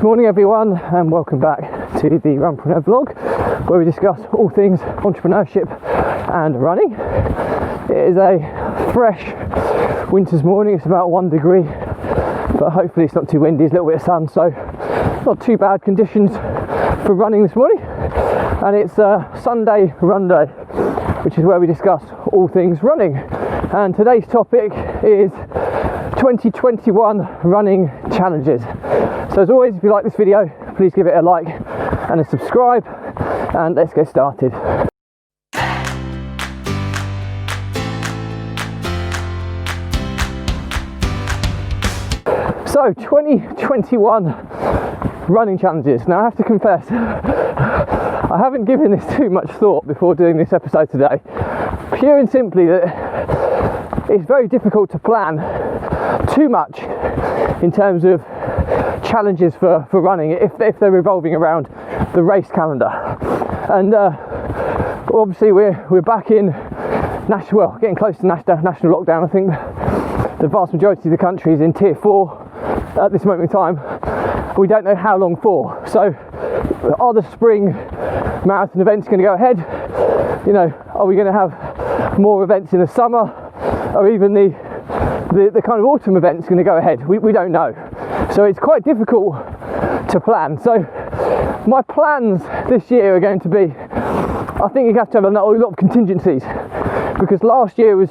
Morning everyone, and welcome back to the Runpreneur vlog, where we discuss all things entrepreneurship and running. It is a fresh winter's morning. It's about 1 degree, but hopefully it's not too windy. There's a little bit of sun, so not too bad conditions for running this morning. And it's Sunday Run Day, which is where we discuss all things running. And today's topic is 2021 running challenges. So as always, if you like this video, please give it a like and a subscribe, and let's get started. So 2021 running challenges. Now I have to confess, I haven't given this too much thought before doing this episode today, pure and simply that it's very difficult to plan too much in terms of challenges for running if they're revolving around the race calendar. And obviously we're back in getting close to national lockdown. I think the vast majority of the country is in tier 4 at this moment in time. We don't know how long for. So are the spring marathon events going to go ahead? You know, are we going to have more events in the summer, or even the kind of autumn events going to go ahead? We don't know. So it's quite difficult to plan. So my plans this year are going to be, I think you have to have a lot of contingencies, because last year was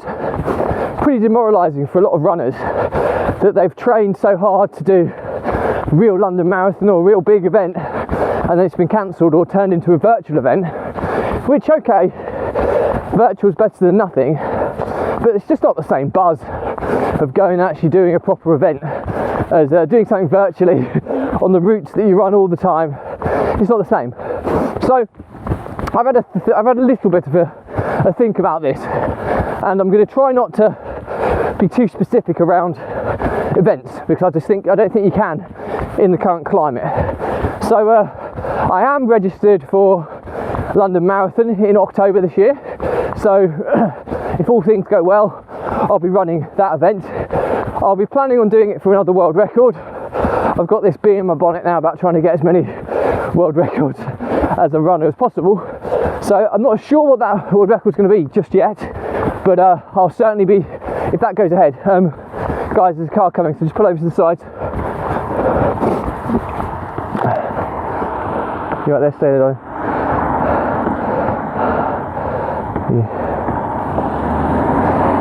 pretty demoralising for a lot of runners, that they've trained so hard to do real London Marathon or a real big event, and then it's been cancelled or turned into a virtual event, which, okay, virtual's better than nothing, but it's just not the same buzz of going and actually doing a proper event as doing something virtually on the routes that you run all the time. It's not the same. So I've had a little bit of a think about this, and I'm going to try not to be too specific around events, because I don't think you can in the current climate. So I am registered for London Marathon in October this year. So if all things go well, I'll be running that event. I'll be planning on doing it for another world record. I've got this bee in my bonnet now about trying to get as many world records as a runner as possible. So I'm not sure what that world record's going to be just yet, but I'll certainly be, if that goes ahead. Guys, there's a car coming, so just pull over to the side. You right there, stay there, darling.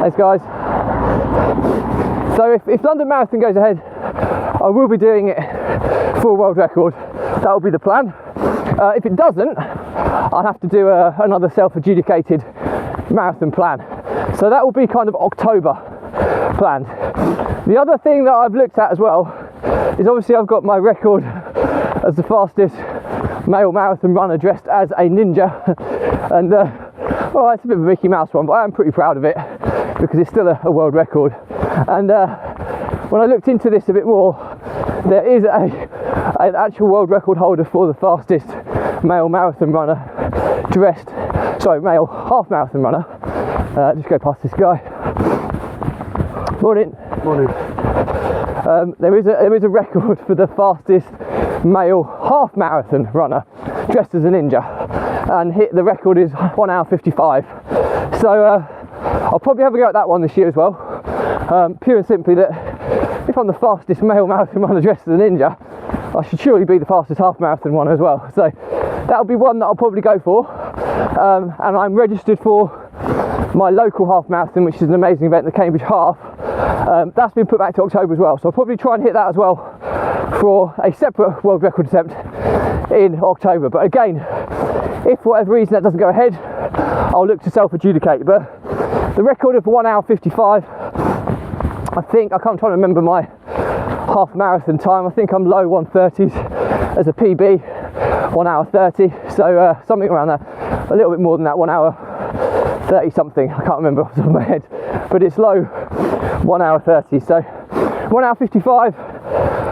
Thanks, guys. So if London Marathon goes ahead, I will be doing it for a world record. That will be the plan. If it doesn't, I'll have to do another self-adjudicated marathon plan. So that will be kind of October planned. The other thing that I've looked at as well is, obviously I've got my record as the fastest male marathon runner dressed as a ninja, and well, it's a bit of a Mickey Mouse one, but I am pretty proud of it because it's still a world record. And when I looked into this a bit more, there is an actual world record holder for the fastest male marathon runner male half marathon runner. Just go past this guy. Morning. Morning. There is a record for the fastest male half marathon runner dressed as a ninja, and the record is 1 hour 55. So I'll probably have a go at that one this year as well, pure and simply that if I'm the fastest male marathon runner dressed as a ninja, I should surely be the fastest half marathon one as well. So that'll be one that I'll probably go for. And I'm registered for my local half marathon, which is an amazing event, the Cambridge Half. That's been put back to October as well, so I'll probably try and hit that as well for a separate world record attempt in October. But again, if for whatever reason that doesn't go ahead, I'll look to self-adjudicate. But the record of 1 hour 55, I think, I can't try to remember my half marathon time. I think I'm low 130s as a PB, 1 hour 30, so something around that, a little bit more than that, 1 hour 30 something, I can't remember off the top of my head, but it's low 1 hour 30, so 1 hour 55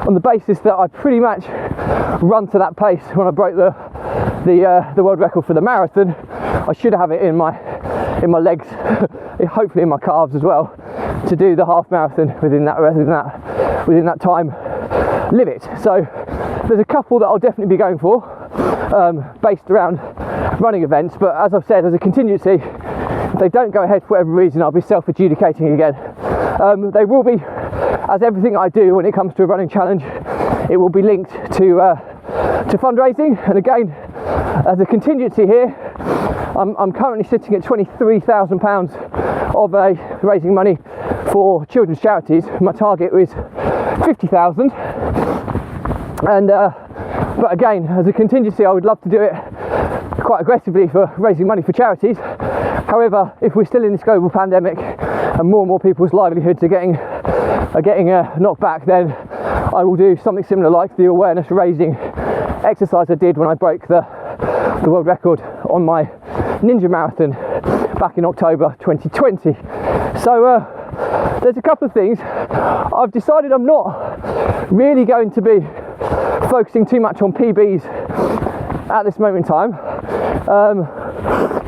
on the basis that I pretty much run to that pace when I broke the world record for the marathon. I should have it in my legs, hopefully in my calves as well, to do the half marathon within that time limit. So there's a couple that I'll definitely be going for, based around running events, but as I've said, as a contingency, if they don't go ahead for whatever reason, I'll be self-adjudicating again. They will be, as everything I do when it comes to a running challenge, it will be linked to fundraising. And again, as a contingency here, I'm currently sitting at £23,000 of raising money for children's charities. My target was 50,000, and but again, as a contingency, I would love to do it quite aggressively for raising money for charities. However, if we're still in this global pandemic and more people's livelihoods are getting knocked back, then I will do something similar like the awareness raising exercise I did when I broke the world record on my Ninja Marathon back in October 2020. So there's a couple of things. I've decided I'm not really going to be focusing too much on PBs at this moment in time.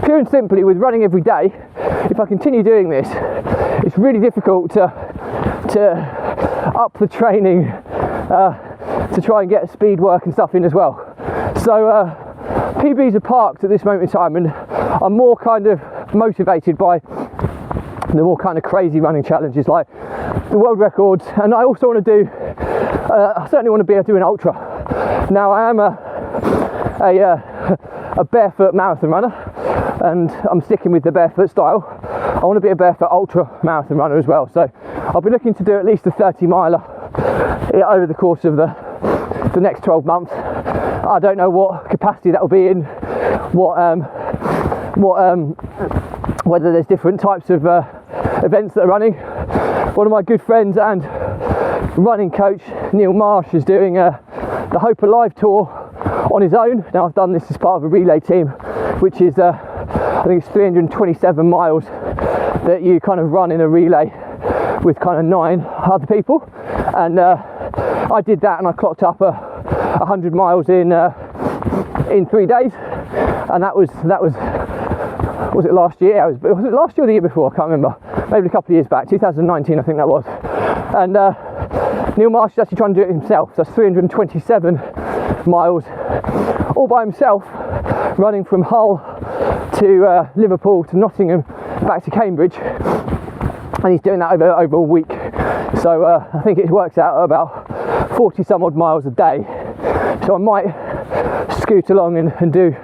Pure and simply, with running every day, if I continue doing this, it's really difficult to up the training to try and get speed work and stuff in as well. So PBs are parked at this moment in time, and I'm more kind of motivated by the more kind of crazy running challenges like the world records, and I also want to do I certainly want to be able to do an ultra. Now I am a barefoot marathon runner, and I'm sticking with the barefoot style. I want to be a barefoot ultra marathon runner as well, so I'll be looking to do at least a 30 miler over the course of the next 12 months. I don't know what capacity that will be in, whether there's different types of events that are running. One of my good friends and running coach, Neil Marsh, is doing the Hope Alive tour on his own. Now, I've done this as part of a relay team, which is I think it's 327 miles that you kind of run in a relay with kind of 9 other people, and I did that, and I clocked up 100 miles in 3 days, and that was it last year? Was it last year or the year before? I can't remember. Maybe a couple of years back, 2019, I think that was. And Neil Marsh is actually trying to do it himself. So that's 327 miles, all by himself, running from Hull to Liverpool to Nottingham, back to Cambridge, and he's doing that over a week. So I think it works out at about 40 some odd miles a day. So I might scoot along and do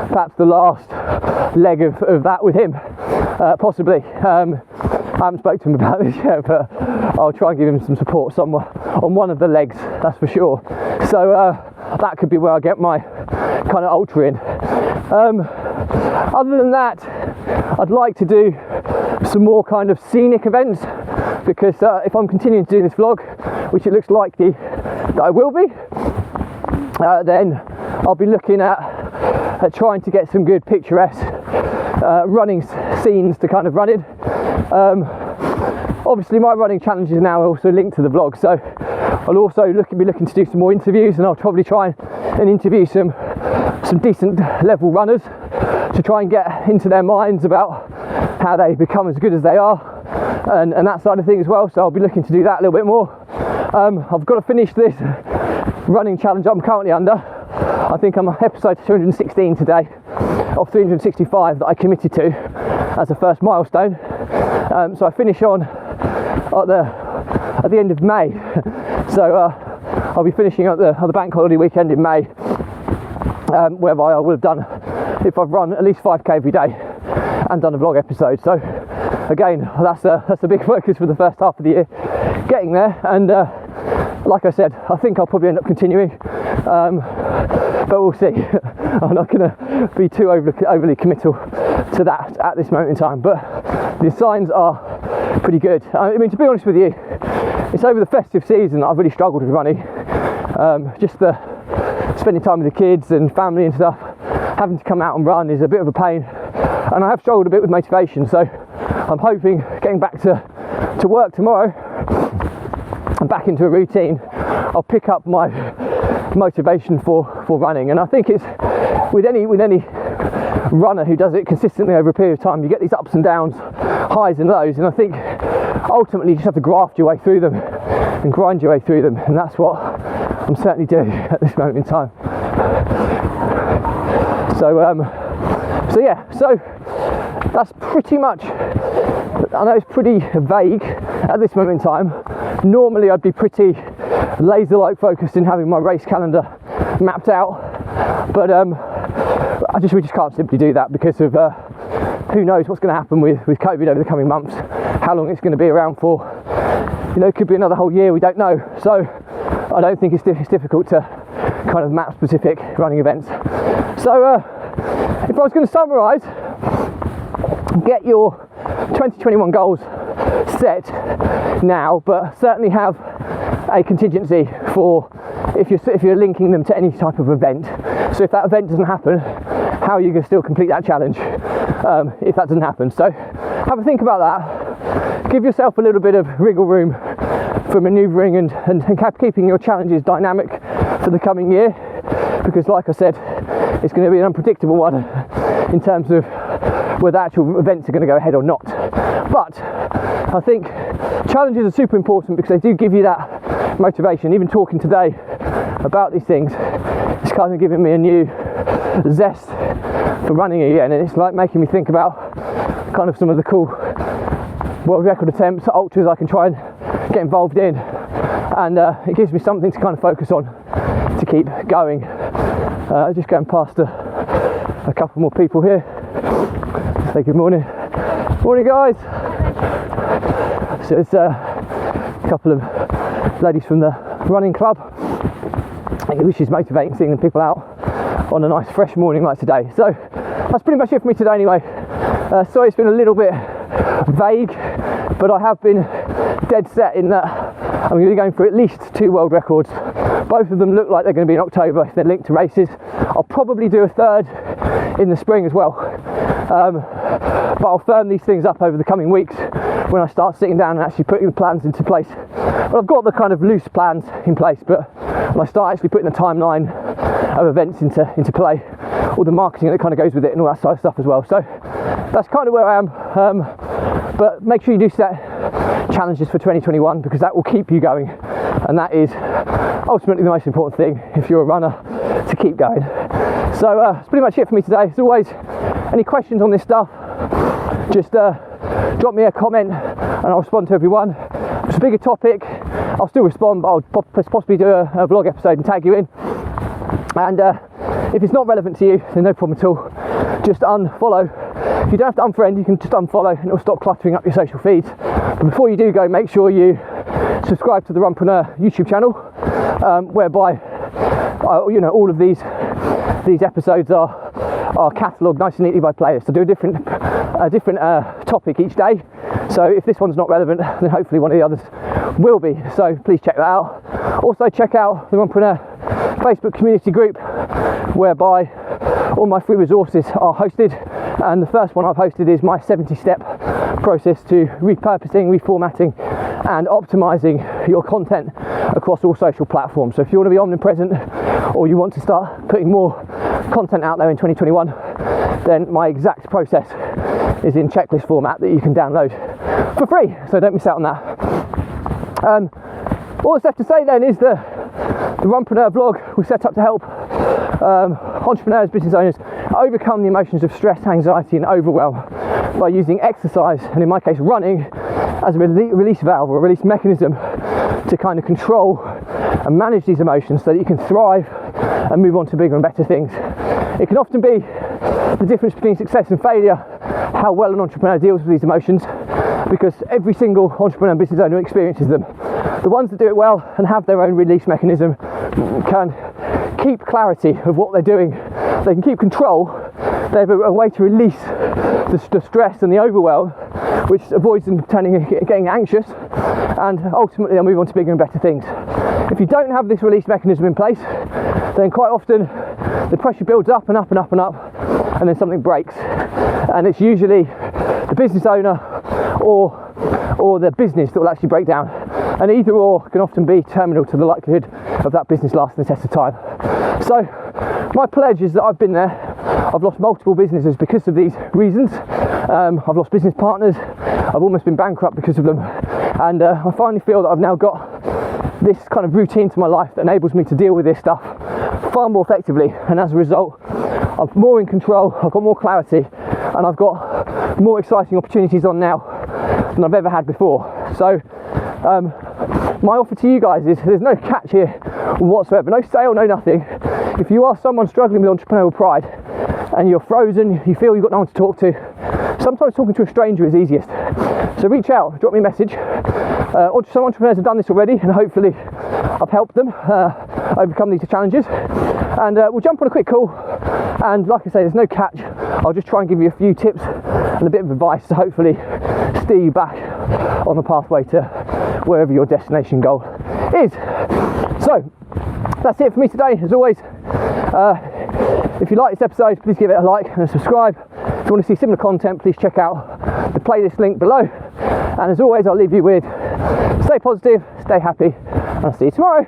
perhaps the last leg of that with him, possibly. I haven't spoken to him about this yet, but I'll try and give him some support somewhere on one of the legs, that's for sure. So that could be where I get my kind of ultra in. Other than that, I'd like to do some more kind of scenic events, because if I'm continuing to do this vlog, which it looks likely that I will be, then I'll be looking at trying to get some good picturesque running scenes to kind of run in. Obviously my running challenges now are also linked to the vlog, so I'll also be looking to do some more interviews, and I'll probably try and interview some decent level runners to try and get into their minds about how they become as good as they are, and that side of things as well. So I'll be looking to do that a little bit more. I've got to finish this running challenge I'm currently under. I think I'm on episode 216 today of 365 that I committed to as a first milestone. So I finish on at the end of May. So I'll be finishing at the bank holiday weekend in May, whereby I would have done, if I've run at least 5k every day and done a vlog episode. So again, that's a big focus for the first half of the year, getting there. And like I said, I think I'll probably end up continuing, but we'll see. I'm not going to be too overly committal to that at this moment in time, but the signs are pretty good. I mean, to be honest with you, it's over the festive season that I've really struggled with running. Just the spending time with the kids and family and stuff, having to come out and run is a bit of a pain, and I have struggled a bit with motivation. So I'm hoping getting back to work tomorrow and back into a routine, I'll pick up my motivation for running. And I think it's with any runner who does it consistently over a period of time, you get these ups and downs, highs and lows, and I think ultimately you just have to graft your way through them and grind your way through them, and that's what I'm certainly doing at this moment in time. So that's pretty much, I know it's pretty vague at this moment in time. Normally I'd be pretty laser-like focused in having my race calendar mapped out, but we just can't simply do that because of who knows what's going to happen with COVID over the coming months, how long it's going to be around for. You know, it could be another whole year, we don't know. So I don't think it's difficult to kind of map specific running events. So if I was going to summarise, get your 2021 goals set now, but certainly have a contingency for if you're linking them to any type of event. So if that event doesn't happen, how are you going to still complete that challenge if that doesn't happen? So have a think about that. Give yourself a little bit of wriggle room for manoeuvring and keeping your challenges dynamic for the coming year, because like I said, it's going to be an unpredictable one in terms of whether actual events are going to go ahead or not. But I think challenges are super important because they do give you that motivation. Even talking today about these things, it's kind of giving me a new zest for running again, and it's like making me think about kind of some of the cool world record attempts, ultras I can try and get involved in, and it gives me something to kind of focus on to keep going. Just going past a couple more people here. Say good morning. Morning guys. So it's a couple of ladies from the running club, which is motivating, seeing people out on a nice fresh morning like today. So that's pretty much it for me today anyway. Sorry it's been a little bit vague, but I have been dead set in that I'm going to be going for at least 2 world records. Both of them look like they're going to be in October if they're linked to races. I'll probably do a third in the spring as well. But I'll firm these things up over the coming weeks when I start sitting down and actually putting the plans into place. Well, I've got the kind of loose plans in place, but when I start actually putting the timeline of events into play, all the marketing that kind of goes with it and all that sort of stuff as well. So that's kind of where I am. But make sure you do set challenges for 2021, because that will keep you going, and that is ultimately the most important thing if you're a runner, to keep going. So that's pretty much it for me today. As always, any questions on this stuff, just drop me a comment and I'll respond to everyone. If it's a bigger topic, I'll still respond, but I'll possibly do a vlog episode and tag you in. And if it's not relevant to you, then no problem at all, just unfollow. If you don't have to unfriend, you can just unfollow and it'll stop cluttering up your social feeds. But before you do go, make sure you subscribe to the Runpreneur YouTube channel, whereby all of these episodes are catalogued nice and neatly by playlist. I do a different topic each day, so if this one's not relevant, then hopefully one of the others will be. So please check that out. Also check out the Runpreneur Facebook community group, whereby all my free resources are hosted, and the first one I've hosted is my 70-step process to repurposing, reformatting and optimizing your content across all social platforms. So if you want to be omnipresent, or you want to start putting more content out there in 2021, then my exact process is in checklist format that you can download for free, so don't miss out on that. All that's left to say then is the Runpreneur blog was set up to help entrepreneurs, business owners overcome the emotions of stress, anxiety and overwhelm by using exercise, and in my case running, as a release valve or a release mechanism to kind of control and manage these emotions so that you can thrive and move on to bigger and better things. It can often be the difference between success and failure, how well an entrepreneur deals with these emotions, because every single entrepreneur and business owner experiences them. The ones that do it well and have their own release mechanism can keep clarity of what they're doing. They can keep control. They have a way to release the stress and the overwhelm, which avoids them getting anxious, and ultimately they'll move on to bigger and better things. If you don't have this release mechanism in place, then quite often the pressure builds up and up and up and up, and then something breaks. And it's usually the business owner or the business that will actually break down. And either or can often be terminal to the likelihood of that business lasting the test of time. So my pledge is that I've been there. I've lost multiple businesses because of these reasons. I've lost business partners. I've almost been bankrupt because of them. And I finally feel that I've now got this kind of routine to my life that enables me to deal with this stuff far more effectively, and as a result I'm more in control, I've got more clarity, and I've got more exciting opportunities on now than I've ever had before. So my offer to you guys is there's no catch here whatsoever, no sale, no nothing. If you are someone struggling with entrepreneurial pride and you're frozen, you feel you've got no one to talk to, sometimes talking to a stranger is easiest. So reach out, drop me a message. Some entrepreneurs have done this already, and hopefully I've helped them overcome these challenges. And we'll jump on a quick call, and like I say, there's no catch. I'll just try and give you a few tips and a bit of advice to hopefully steer you back on the pathway to wherever your destination goal is. So that's it for me today. As always, if you like this episode, please give it a like and a subscribe. If you want to see similar content, please check out the playlist link below. And as always, I'll leave you with stay positive, stay happy, and I'll see you tomorrow.